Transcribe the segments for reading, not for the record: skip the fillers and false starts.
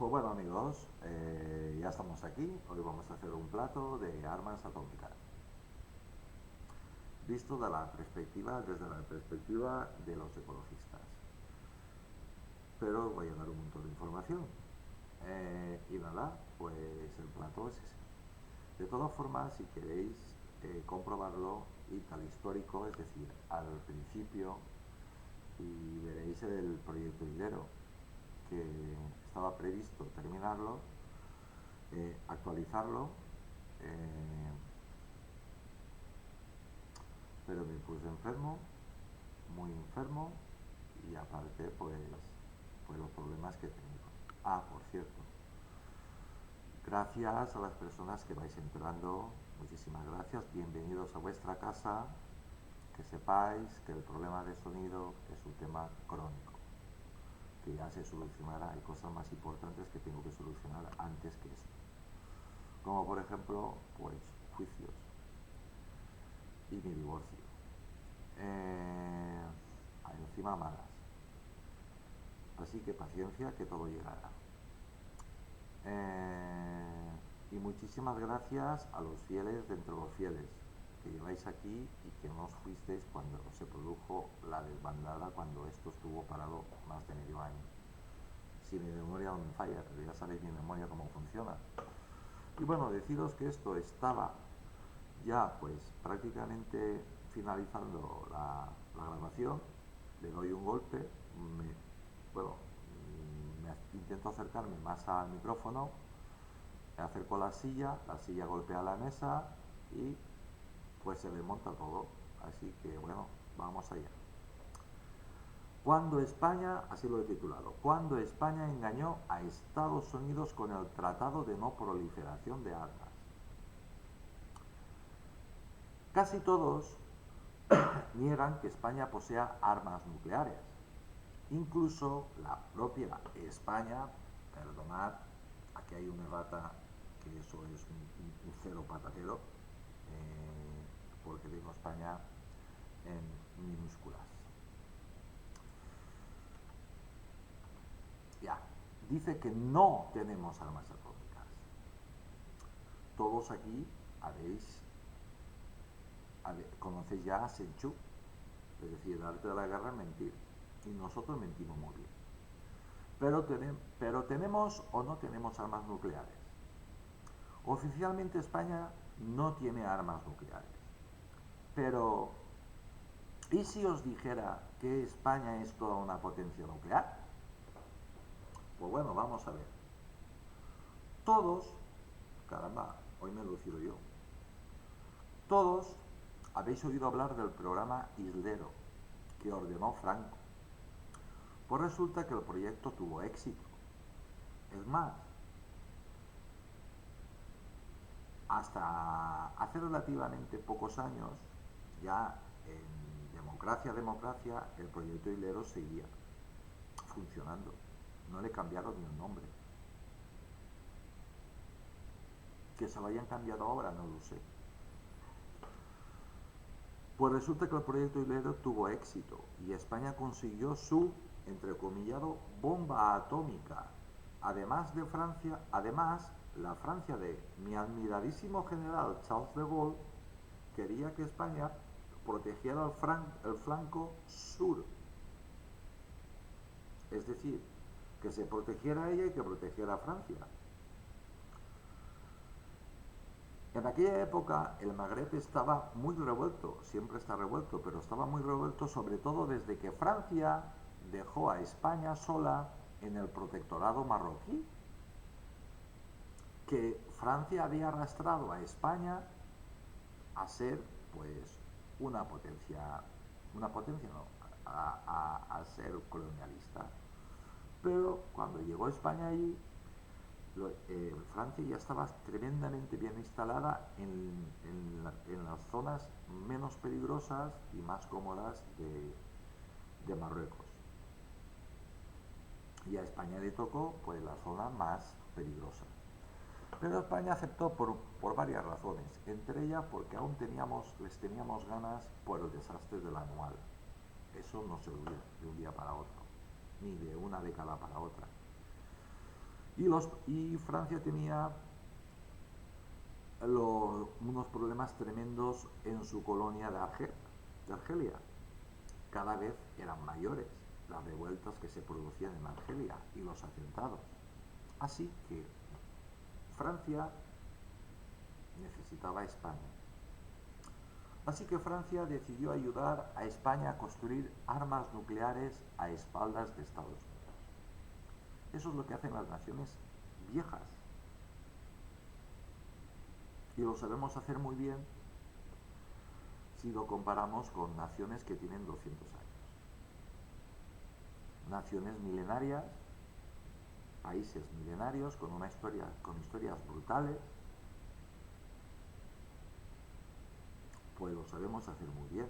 Pues bueno amigos, ya estamos aquí. Hoy vamos a hacer un plato de armas atómicas. Visto desde la perspectiva de los ecologistas. Pero os voy a dar un montón de información. Y nada, pues el plato es ese. De todas formas, si queréis comprobarlo y tal histórico, es decir, al principio, y veréis el proyecto hilero, que estaba previsto terminarlo, actualizarlo, eh, pero me puse enfermo, muy enfermo, y aparte pues los problemas que he tenido. Ah, por cierto, gracias a las personas que vais entrando, muchísimas gracias, bienvenidos a vuestra casa, que sepáis que el problema de sonido es un tema crónico, que ya se solucionará. Hay cosas más importantes que tengo que solucionar antes que esto, como por ejemplo pues juicios y mi divorcio. eh, Encima malas, así que paciencia, que todo llegará. Y muchísimas gracias a los fieles de entre los fieles que lleváis aquí y que no os fuisteis cuando se produjo la desbandada, cuando esto estuvo parado más de medio año. Si mi memoria no me falla, pero ya sabéis mi memoria cómo funciona. Y bueno, deciros que esto estaba ya pues prácticamente finalizando la grabación. Le doy un golpe, me, bueno, intento acercarme más al micrófono, me acerco a la silla golpea la mesa y pues se desmonta todo. Así que bueno, vamos allá. Cuando España, así lo he titulado, cuando España engañó a Estados Unidos con el Tratado de No Proliferación de Armas. Casi todos niegan que España posea armas nucleares. Incluso la propia España, perdonad, aquí hay una errata, que eso es un cero patatero, porque digo España en minúsculas. Ya, dice que no tenemos armas atómicas. Todos aquí conocéis ya a Senchu, es decir, el arte de la guerra es mentir. Y nosotros mentimos muy bien. Pero tenemos o no tenemos armas nucleares. Oficialmente España no tiene armas nucleares. Pero, ¿y si os dijera que España es toda una potencia nuclear? Pues bueno, vamos a ver. Todos, caramba, hoy me he lucido yo. Todos habéis oído hablar del programa Islero que ordenó Franco. Pues resulta que el proyecto tuvo éxito. Es más, hasta hace relativamente pocos años, ya en democracia, el proyecto Hilero seguía funcionando. No le cambiaron ni el nombre. Que se lo hayan cambiado ahora, no lo sé. Pues resulta que el proyecto Hilero tuvo éxito y España consiguió su, entrecomillado, bomba atómica. Además, la Francia de mi admiradísimo general Charles de Gaulle quería que España protegiera el flanco sur. Es decir, que se protegiera ella y que protegiera a Francia. En aquella época el Magreb estaba muy revuelto, siempre está revuelto, pero estaba muy revuelto sobre todo desde que Francia dejó a España sola en el protectorado marroquí, que Francia había arrastrado a España a ser pues una potencia no, a ser colonialista. Pero cuando llegó España allí, Francia ya estaba tremendamente bien instalada en las zonas menos peligrosas y más cómodas de Marruecos. Y a España le tocó pues la zona más peligrosa. Pero España aceptó por varias razones, entre ellas porque aún les teníamos ganas por el desastre del anual. Eso no se olvida de un día para otro, ni de una década para otra. Y Francia tenía unos problemas tremendos en su colonia de Argelia. Cada vez eran mayores las revueltas que se producían en Argelia y los atentados. Así que Francia necesitaba a España. Así que Francia decidió ayudar a España a construir armas nucleares a espaldas de Estados Unidos. Eso es lo que hacen las naciones viejas. Y lo sabemos hacer muy bien si lo comparamos con naciones que tienen 200 años. Naciones milenarias, países milenarios con historias brutales, pues lo sabemos hacer muy bien.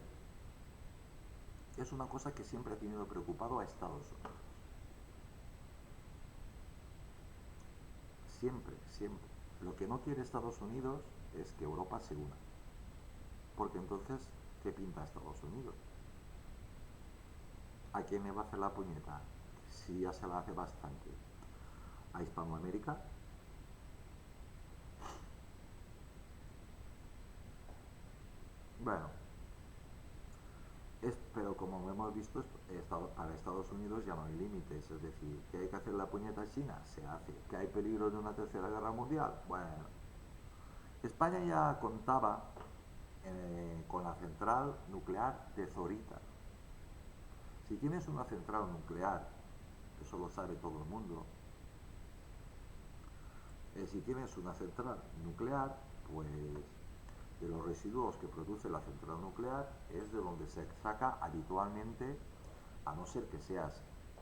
Es una cosa que siempre ha tenido preocupado a Estados Unidos. Siempre, siempre. Lo que no quiere Estados Unidos es que Europa se una. Porque entonces, ¿qué pinta Estados Unidos? ¿A quién me va a hacer la puñeta? Si ya se la hace bastante. ¿A Hispanoamérica? Bueno, pero como hemos visto, para Estados Unidos ya no hay límites. Es decir, ¿que hay que hacer la puñeta a China? Se hace. ¿Que hay peligro de una tercera guerra mundial? Bueno, España ya contaba con la central nuclear de Zorita. Si tienes una central nuclear, eso lo sabe todo el mundo, si tienes una central nuclear, pues de los residuos que produce la central nuclear es de donde se saca habitualmente, a no ser que seas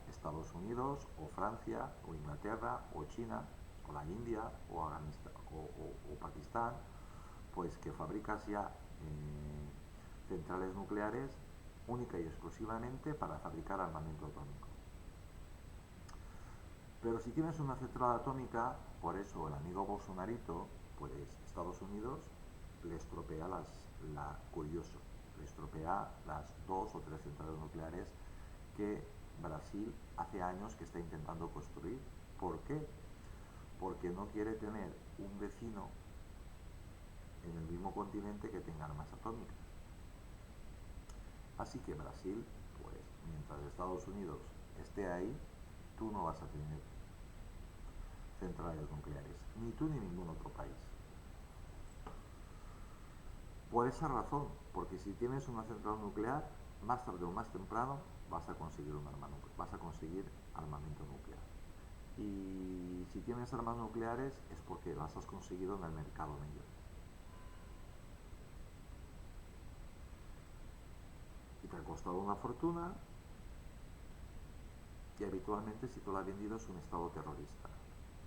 Estados Unidos o Francia o Inglaterra o China o la India o, o Pakistán, pues que fabricas ya centrales nucleares única y exclusivamente para fabricar armamento atómico. Pero si tienes una central atómica, por eso el amigo Bolsonarito, pues Estados Unidos le estropea curioso, le estropea las 2 o 3 centrales nucleares que Brasil hace años que está intentando construir. ¿Por qué? Porque no quiere tener un vecino en el mismo continente que tenga armas atómicas. Así que Brasil, pues mientras Estados Unidos esté ahí, tú no vas a tener centrales nucleares, ni tú ni ningún otro país. Por esa razón, porque si tienes una central nuclear, más tarde o más temprano vas a conseguir vas a conseguir armamento nuclear. Y si tienes armas nucleares es porque las has conseguido en el mercado negro. Y te ha costado una fortuna, y habitualmente si tú la has vendido es un estado terrorista.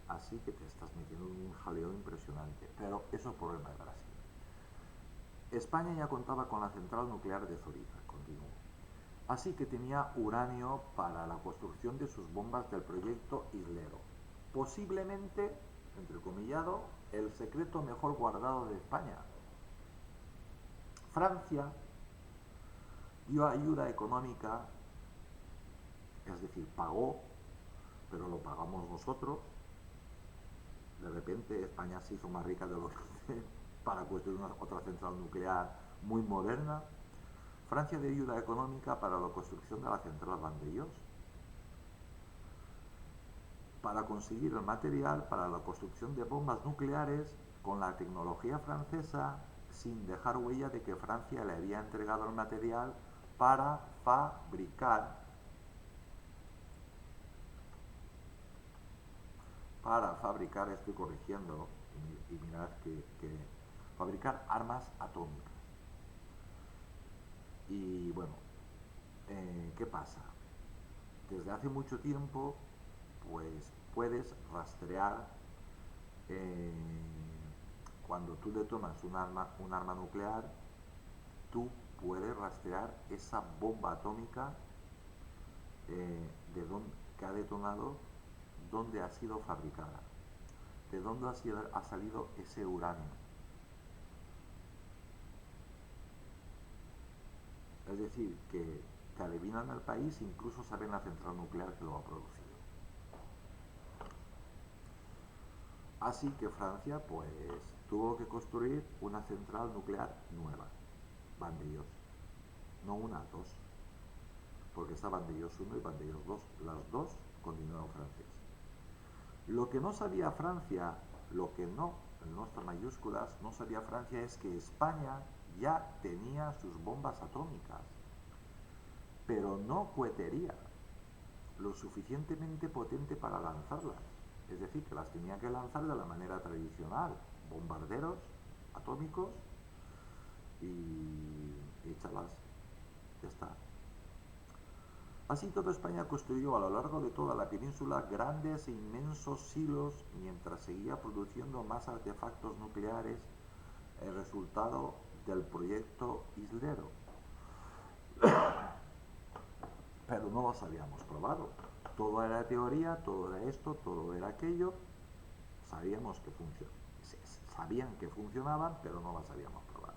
Así que te estás metiendo en un jaleo impresionante. Pero eso es problema de Brasil. España ya contaba con la central nuclear de Zorita, continuó. Así que tenía uranio para la construcción de sus bombas del proyecto Islero. Posiblemente, entrecomillado, el secreto mejor guardado de España. Francia dio ayuda económica, es decir, pagó, pero lo pagamos nosotros. De repente España se hizo más rica de lo que para construir otra central nuclear muy moderna. Francia dio ayuda económica para la construcción de la central Vandellós, para conseguir el material para la construcción de bombas nucleares con la tecnología francesa, sin dejar huella de que Francia le había entregado el material para fabricar, estoy corrigiendo, y mirad que fabricar armas atómicas. Y bueno, ¿qué pasa? Desde hace mucho tiempo, pues puedes rastrear, eh, cuando tú detonas un arma nuclear, tú puedes rastrear esa bomba atómica que ha detonado, dónde ha sido fabricada, de dónde ha salido ese uranio. Es decir, que adivinan el país, incluso saben la central nuclear que lo ha producido. Así que Francia pues tuvo que construir una central nuclear nueva, Vandellós, no una, dos, porque está Vandellós 1 y Vandellós 2, las dos continuaron francés. Lo que no sabía Francia, lo que no, en nuestras mayúsculas, no sabía Francia es que España ya tenía sus bombas atómicas, pero no cohetería lo suficientemente potente para lanzarlas. Es decir, que las tenía que lanzar de la manera tradicional, bombarderos atómicos y échalas. Ya está. Así toda España construyó a lo largo de toda la península grandes e inmensos silos mientras seguía produciendo más artefactos nucleares, el resultado del proyecto Islero. Pero no los habíamos probado. Todo era teoría, todo era esto, todo era aquello. Sabíamos que sabían que funcionaban, pero no las habíamos probado.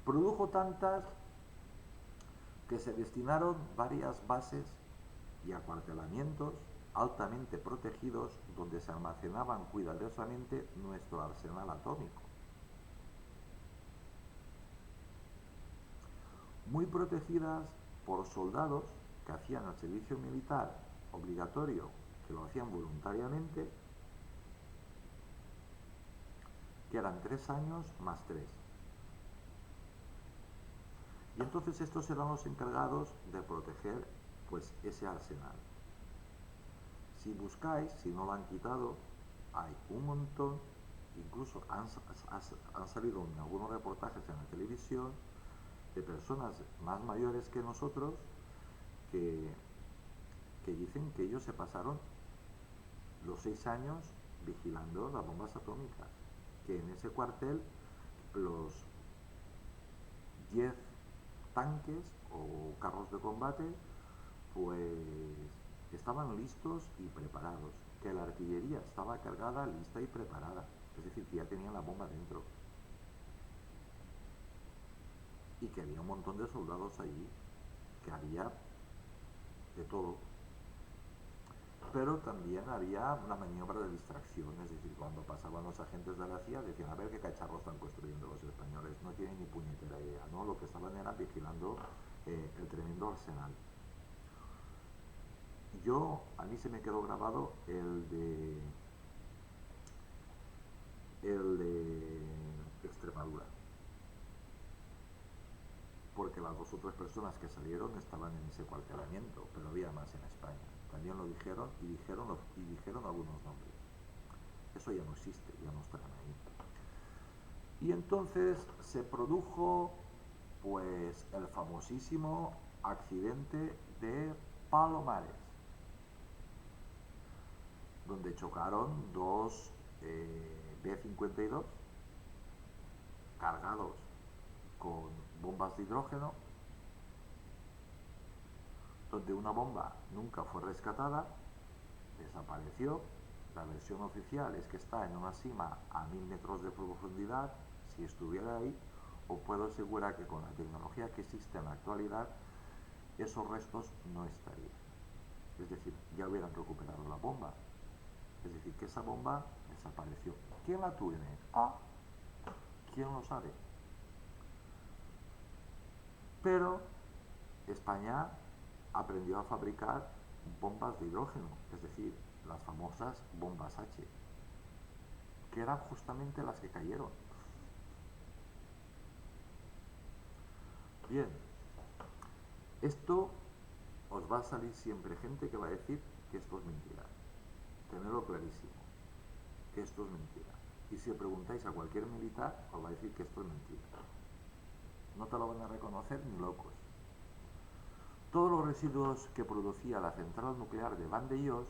Produjo tantas que se destinaron varias bases y acuartelamientos altamente protegidos donde se almacenaban cuidadosamente nuestro arsenal atómico. Muy protegidas por soldados que hacían el servicio militar obligatorio, que lo hacían voluntariamente, que eran 3 años más 3. Y entonces estos eran los encargados de proteger pues ese arsenal. Si buscáis, si no lo han quitado, hay un montón, incluso han salido en algunos reportajes en la televisión de personas más mayores que nosotros que dicen que ellos se pasaron los 6 años vigilando las bombas atómicas, que en ese cuartel los 10 tanques o carros de combate pues estaban listos y preparados, que la artillería estaba cargada, lista y preparada, es decir, que ya tenían la bomba dentro y que había un montón de soldados allí, que había de todo. Pero también había una maniobra de distracción, es decir, cuando pasaban los agentes de la CIA decían, a ver qué cacharros están construyendo los españoles, no tienen ni puñetera idea, ¿no? Lo que estaban era vigilando el tremendo arsenal. A mí se me quedó grabado el de Extremadura, porque las 2 o 3 personas que salieron estaban en ese cuartelamiento, pero había más en España. También lo dijeron y dijeron algunos nombres. Eso ya no existe, ya no están ahí. Y entonces se produjo pues el famosísimo accidente de Palomares, donde chocaron 2 B-52 cargados con bombas de hidrógeno, donde una bomba nunca fue rescatada, desapareció. La versión oficial es que está en una cima a 1000 metros de profundidad. Si estuviera ahí, os puedo asegurar que con la tecnología que existe en la actualidad, esos restos no estarían. Es decir, ya hubieran recuperado la bomba. Es decir, que esa bomba desapareció. ¿Quién la tiene? ¿Quién lo sabe? Pero España aprendió a fabricar bombas de hidrógeno, es decir, las famosas bombas H, que eran justamente las que cayeron. Bien, esto os va a salir siempre gente que va a decir que esto es mentira. Tenedlo clarísimo, que esto es mentira. Y si preguntáis a cualquier militar, os va a decir que esto es mentira. No te lo van a reconocer ni locos. Todos los residuos que producía la central nuclear de Vandellós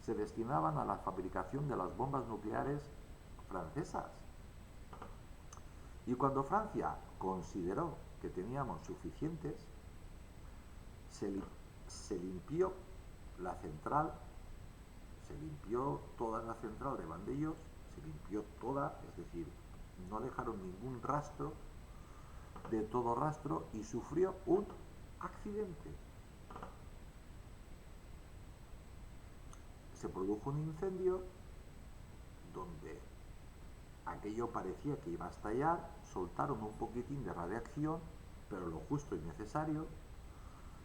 se destinaban a la fabricación de las bombas nucleares francesas. Y cuando Francia consideró que teníamos suficientes, se limpió la central, se limpió toda la central de Vandellós, se limpió toda, es decir, no dejaron ningún rastro de todo rastro y sufrió un accidente. se produjo un incendio donde aquello parecía que iba a estallar, soltaron un poquitín de radiación, pero lo justo y necesario,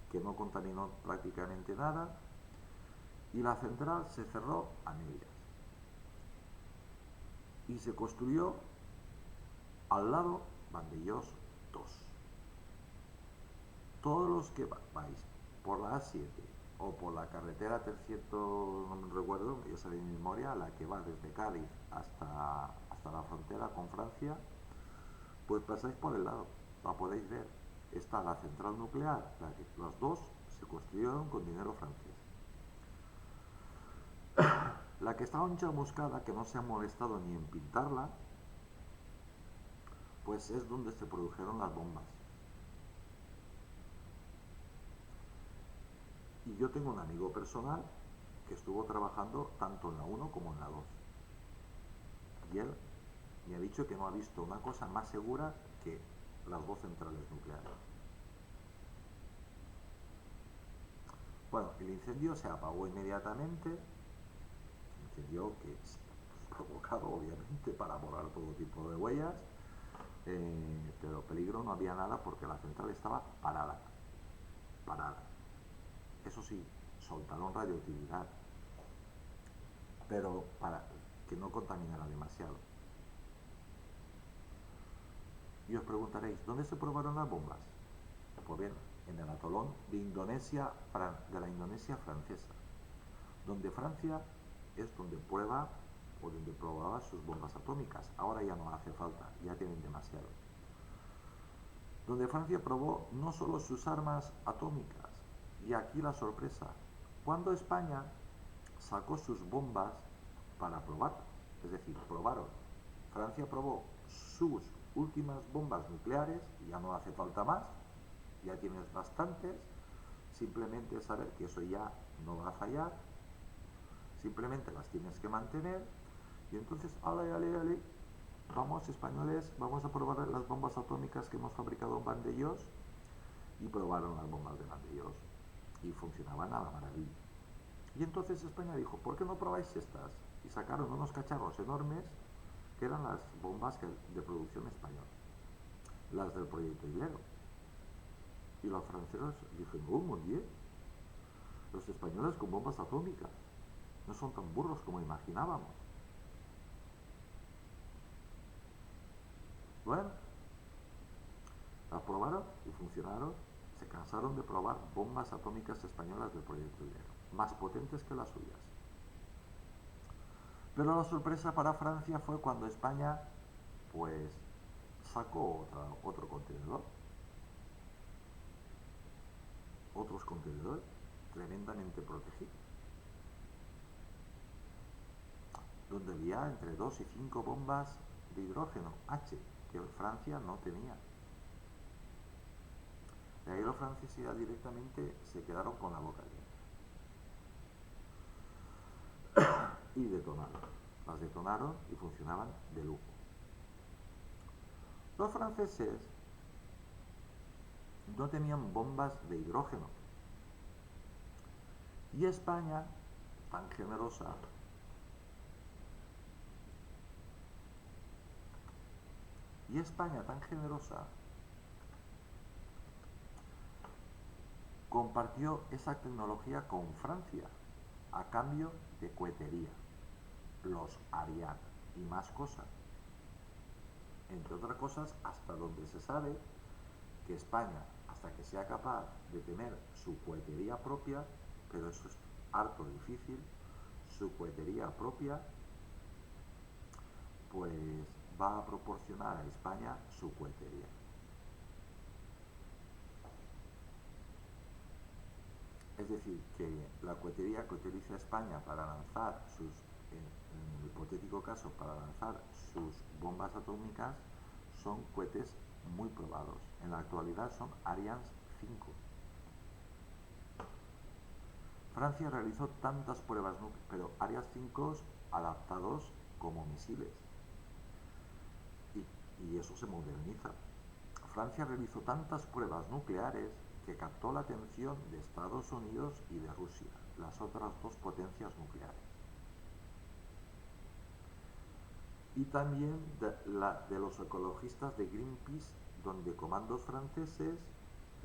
que no contaminó prácticamente nada, y la central se cerró a medias. Y se construyó al lado Vandellós 2. Todos los que vais por la A7 o por la carretera 300, no me recuerdo, ya sale de mi memoria, la que va desde Cádiz hasta la frontera con Francia, pues pasáis por el lado, la podéis ver. Está la central nuclear, las dos se construyeron con dinero francés. La que estaba enchamuscada, que no se ha molestado ni en pintarla, pues es donde se produjeron las bombas. Y yo tengo un amigo personal que estuvo trabajando tanto en la 1 como en la 2. Y él me ha dicho que no ha visto una cosa más segura que las dos centrales nucleares. Bueno, el incendio se apagó inmediatamente, incendio que es provocado obviamente para borrar todo tipo de huellas, pero peligro no había nada porque la central estaba parada. Eso sí, soltaron radioactividad, pero para que no contaminara demasiado. Y os preguntaréis, ¿dónde se probaron las bombas? Pues bien, en el atolón de la Indonesia francesa, donde Francia es donde prueba o donde probaba sus bombas atómicas. Ahora ya no hace falta, ya tienen demasiado. Donde Francia probó no solo sus armas atómicas, y aquí la sorpresa, cuando España sacó sus bombas para probar, es decir, probaron. Francia probó sus últimas bombas nucleares, ya no hace falta más, ya tienes bastantes, simplemente saber que eso ya no va a fallar, simplemente las tienes que mantener, y entonces, ale, vamos españoles, vamos a probar las bombas atómicas que hemos fabricado en Vandellós, y probaron las bombas de Vandellós, y funcionaban a la maravilla. Y entonces España dijo, ¿por qué no probáis estas? Y sacaron unos cacharros enormes que eran las bombas de producción española, las del proyecto Hilero. Y los franceses dijeron, oh, mon Dieu, los españoles con bombas atómicas no son tan burros como imaginábamos. Bueno, las probaron y funcionaron. Se cansaron de probar bombas atómicas españolas del proyecto Hilero, más potentes que las suyas. Pero la sorpresa para Francia fue cuando España, pues, sacó otro contenedor. Otros contenedores tremendamente protegidos, donde había entre 2 y 5 bombas de hidrógeno H, que Francia no tenía. De ahí los franceses ya directamente se quedaron con la boca abierta. Y detonaron. Las detonaron y funcionaban de lujo. Los franceses no tenían bombas de hidrógeno. Y España, tan generosa, compartió esa tecnología con Francia a cambio de cohetería, los Ariane y más cosas. Entre otras cosas, hasta donde se sabe que España, hasta que sea capaz de tener su cohetería propia, pero eso es harto difícil, su cohetería propia, pues va a proporcionar a España su cohetería. Es decir, que la cohetería que utiliza España para lanzar en el hipotético caso, para lanzar sus bombas atómicas, son cohetes muy probados. En la actualidad son Ariane 5. Francia realizó tantas pruebas, pero Ariane 5 adaptados como misiles. Y eso se moderniza. Francia realizó tantas pruebas nucleares que captó la atención de Estados Unidos y de Rusia, las otras dos potencias nucleares. y también de los ecologistas de Greenpeace, donde comandos franceses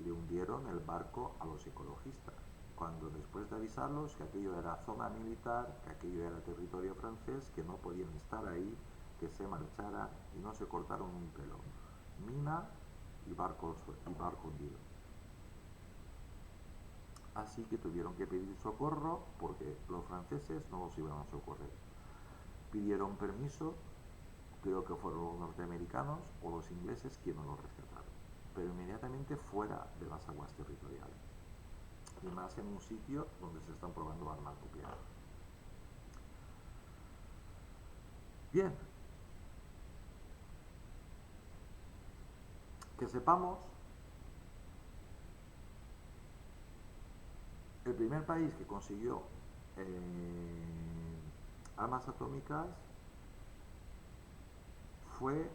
le hundieron el barco a los ecologistas, cuando después de avisarlos que aquello era zona militar, que aquello era territorio francés, que no podían estar ahí, que se marcharan y no se cortaron un pelo. Mina y barco hundido. Así que tuvieron que pedir socorro porque los franceses no los iban a socorrer. Pidieron permiso, creo que fueron los norteamericanos o los ingleses quienes los rescataron, pero inmediatamente fuera de las aguas territoriales, y más en un sitio donde se están probando armas nucleares. Bien, que sepamos, el primer país que consiguió armas atómicas fue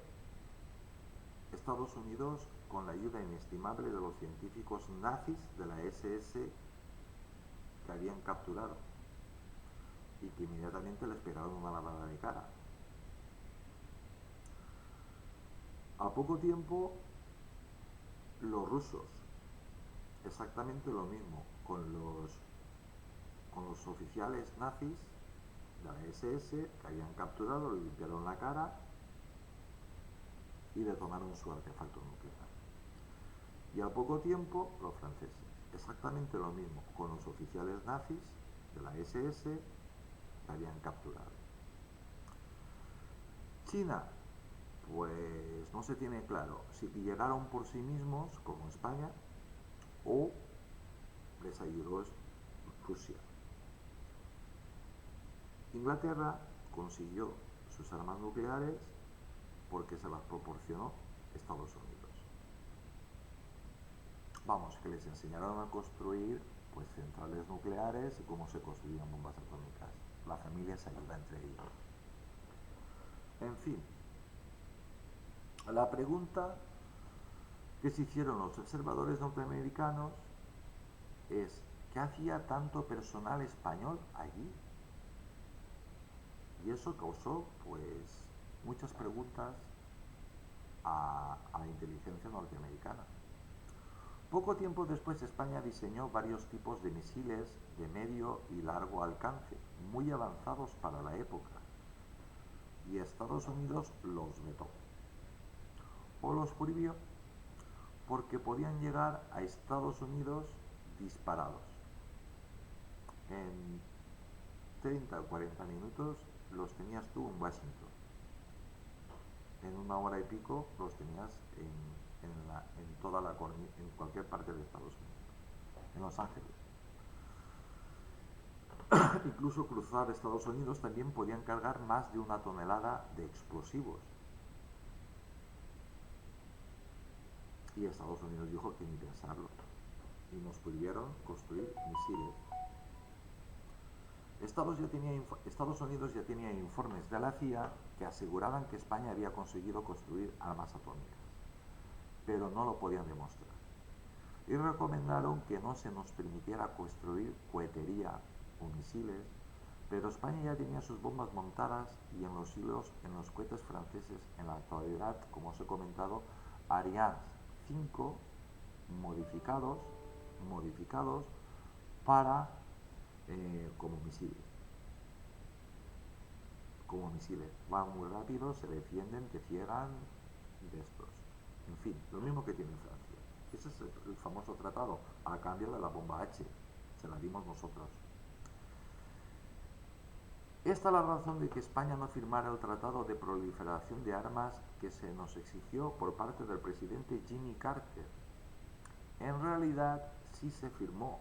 Estados Unidos, con la ayuda inestimable de los científicos nazis de la SS que habían capturado y que inmediatamente les pegaron una lavada de cara. A poco tiempo, los rusos, exactamente lo mismo, con los oficiales nazis de la SS que habían capturado, le limpiaron la cara y le tomaron su artefacto nuclear. Y al poco tiempo, los franceses, exactamente lo mismo, con los oficiales nazis de la SS que habían capturado. China, pues no se tiene claro si llegaron por sí mismos, como España, o les ayudó Rusia. Inglaterra consiguió sus armas nucleares porque se las proporcionó Estados Unidos. Vamos, que les enseñaron a construir pues centrales nucleares y cómo se construían bombas atómicas. La familia se ayuda entre ellos. En fin, la pregunta que se hicieron los observadores norteamericanos es: ¿qué hacía tanto personal español allí? Y eso causó pues muchas preguntas a la inteligencia norteamericana. Poco tiempo después, España diseñó varios tipos de misiles de medio y largo alcance, muy avanzados para la época, y Estados Unidos los vetó o los prohibió porque podían llegar a Estados Unidos disparados. En 30 o 40 minutos los tenías tú en Washington. En una hora y pico los tenías en cualquier parte de Estados Unidos, en Los Ángeles. Incluso cruzar Estados Unidos también podían cargar más de 1 tonelada de explosivos. Y Estados Unidos dijo que ni pensarlo. Y nos prohibieron construir misiles. Estados Unidos ya tenía informes de la CIA que aseguraban que España había conseguido construir armas atómicas, pero no lo podían demostrar. Y recomendaron que no se nos permitiera construir cohetería o misiles, pero España ya tenía sus bombas montadas y en los hilos en los cohetes franceses en la actualidad, como os he comentado, Ariane 5 modificados para como misiles. Van muy rápido, se defienden, te ciegan de estos. En fin, lo mismo que tiene Francia. Ese es el famoso tratado a cambio de la bomba H. Se la dimos nosotros. Esta es la razón de que España no firmara el Tratado de Proliferación de Armas que se nos exigió por parte del presidente Jimmy Carter. En realidad sí se firmó,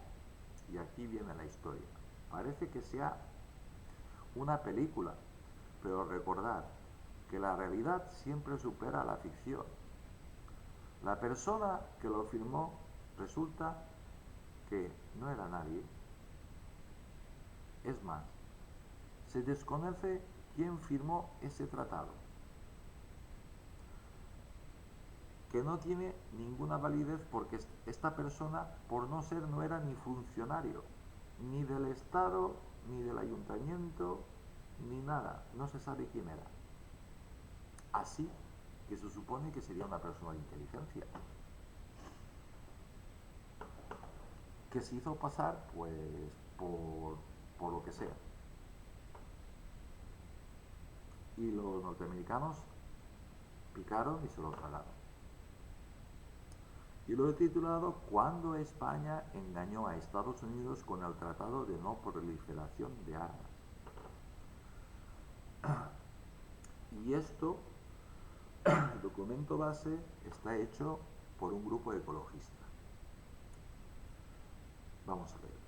y aquí viene la historia. Parece que sea una película, pero recordad que la realidad siempre supera a la ficción. La persona que lo firmó resulta que no era nadie. Es más, se desconoce quién firmó ese tratado, que no tiene ninguna validez porque esta persona, por no ser, no era ni funcionario, ni del Estado, ni del ayuntamiento, ni nada, no se sabe quién era. Así que se supone que sería una persona de inteligencia, que se hizo pasar pues por lo que sea. Y los norteamericanos picaron y se lo tragaron. Y lo he titulado Cuando España engañó a Estados Unidos con el Tratado de No Proliferación de Armas. Y esto, el documento base, está hecho por un grupo ecologista. Vamos a ver.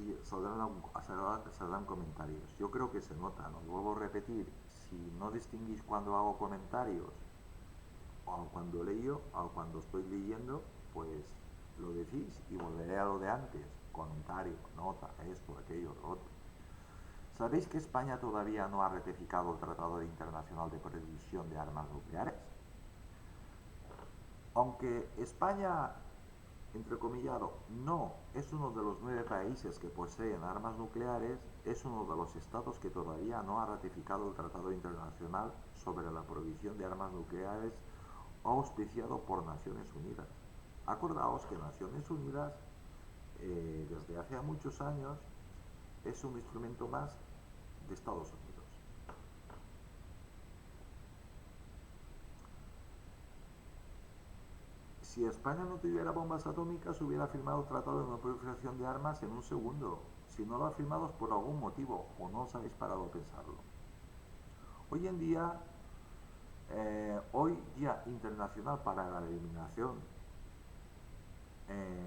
Y saldrán comentarios. Yo creo que se nota, os vuelvo a repetir, si no distinguís cuando hago comentarios o cuando leo o cuando estoy leyendo, pues lo decís y volveré a lo de antes. Comentario, nota, esto, aquello, lo otro. ¿Sabéis que España todavía no ha ratificado el Tratado Internacional de Prohibición de Armas Nucleares? Aunque España, entrecomillado, no es uno de los 9 países que poseen armas nucleares, es uno de los estados que todavía no ha ratificado el Tratado Internacional sobre la Prohibición de Armas Nucleares auspiciado por Naciones Unidas. Acordaos que Naciones Unidas, desde hace muchos años, es un instrumento más de Estados Unidos. Si España no tuviera bombas atómicas, hubiera firmado el Tratado de No Proliferación de Armas en un segundo. Si no lo ha firmado es por algún motivo, o no os habéis parado a pensarlo. Hoy en día, hoy Día Internacional para la Eliminación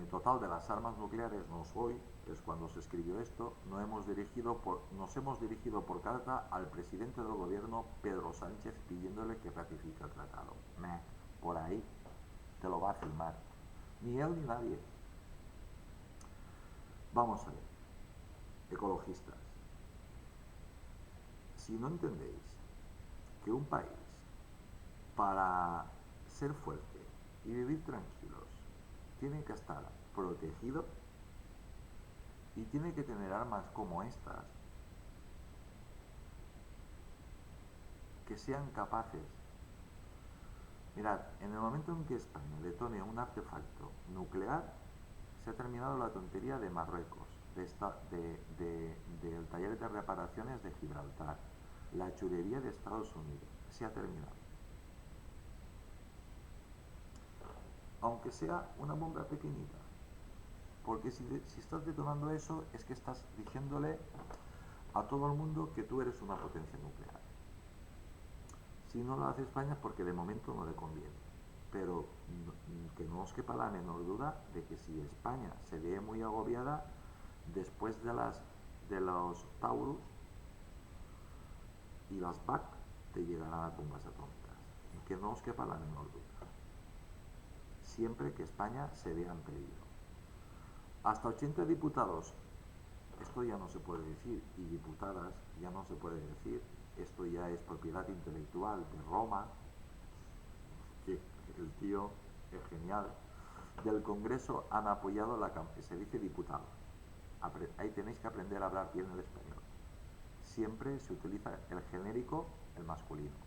total de las armas nucleares, no es hoy, es cuando se escribió esto, nos hemos dirigido por carta al presidente del gobierno, Pedro Sánchez, pidiéndole que ratifique el tratado. Por ahí te lo va a firmar. Ni él ni nadie. Vamos a ver, ecologistas, si no entendéis que un país, para ser fuerte y vivir tranquilos, tiene que estar protegido y tiene que tener armas como estas que sean capaces. Mirad, en el momento en que España detone un artefacto nuclear, se ha terminado la tontería de Marruecos, del taller de reparaciones de Gibraltar, la chulería de Estados Unidos. Se ha terminado. Aunque sea una bomba pequeñita. Porque si estás detonando eso, es que estás diciéndole a todo el mundo que tú eres una potencia nuclear. Si no lo hace España es porque de momento no le conviene. Pero que no os quepa la menor duda de que si España se ve muy agobiada, después de los Taurus y las BAC, te llegarán las bombas atómicas. Que no os quepa la menor duda. Siempre que España se vea en peligro. Hasta 80 diputados, esto ya no se puede decir, y diputadas ya no se puede decir, esto ya es propiedad intelectual de Roma, que el tío es genial, del Congreso han apoyado se dice diputado. Ahí tenéis que aprender a hablar bien el español. Siempre se utiliza el genérico, el masculino.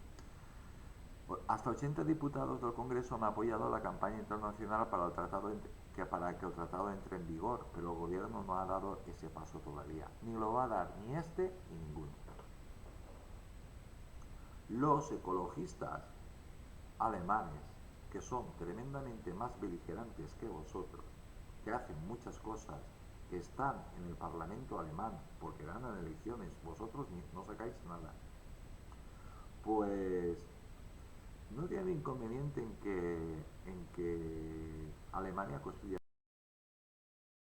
Hasta 80 diputados del Congreso han apoyado la campaña internacional para que el tratado entre en vigor, pero el gobierno no ha dado ese paso todavía. Ni lo va a dar ni este ni ninguno. Los ecologistas alemanes, que son tremendamente más beligerantes que vosotros, que hacen muchas cosas, que están en el Parlamento alemán porque ganan elecciones, vosotros no sacáis nada, pues no tiene inconveniente en que Alemania construya